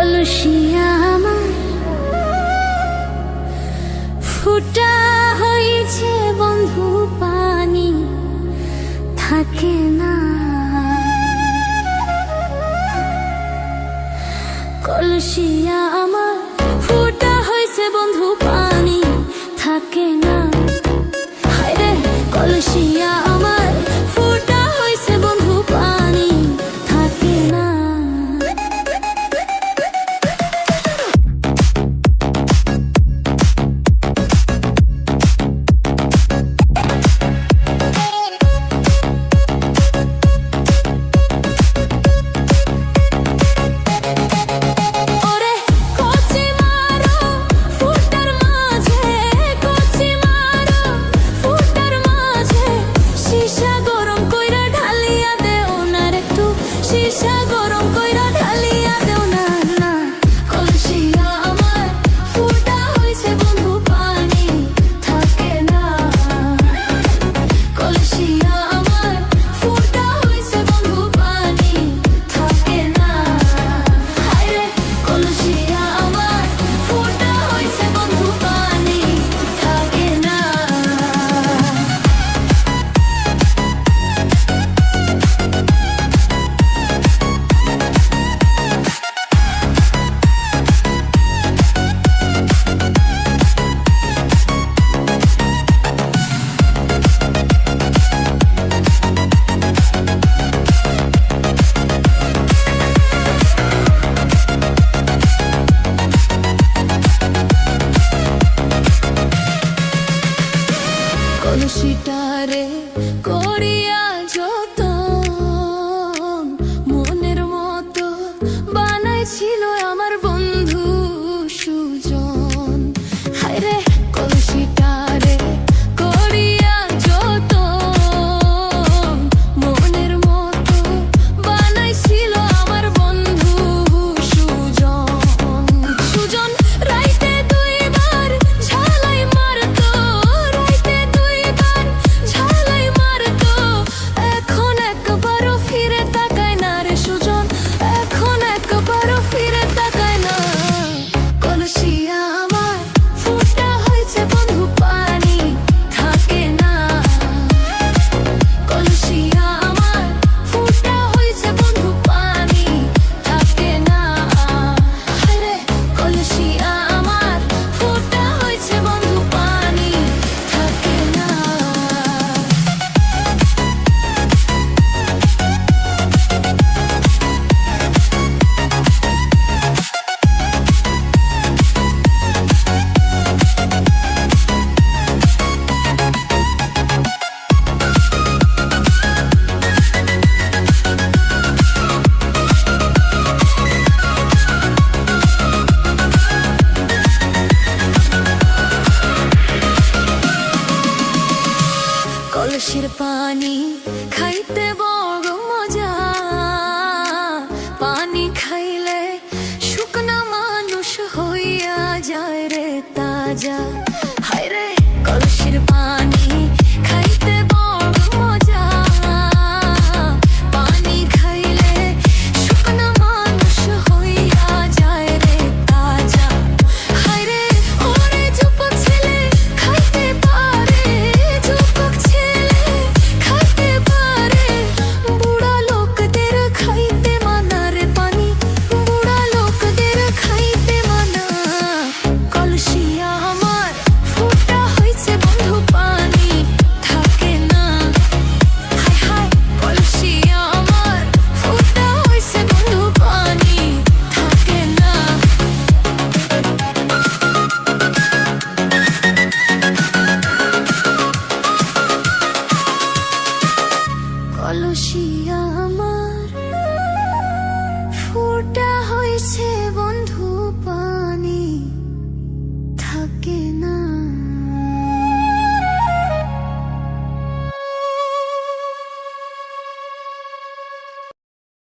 কলসিয়া আমার ফুটা হয়েছে বন্ধু, পানি থাকে না। কলসিয়া আমার ফুটা হয়েছে বন্ধু, পানি থাকে না। হায়রে কলসিয়া আমার ফুটা হয়েছে বন্ধু, পানি থাকে না। কলসিটারে করিয়া যতন মনের মতো বানাইছিল আমার বন্ধু সুজন। হায়রে কলসিটারে করিয়া যতন মনের মতো বানাইছিল আমার বন্ধু সুজন। সুজন রাইতে দুইবার ঝালাই মারতো, কলসির পানি খাইতে বড় মজা, পানি খাইলে শুকনা মানুষ হইয়া যায় রে তাজা।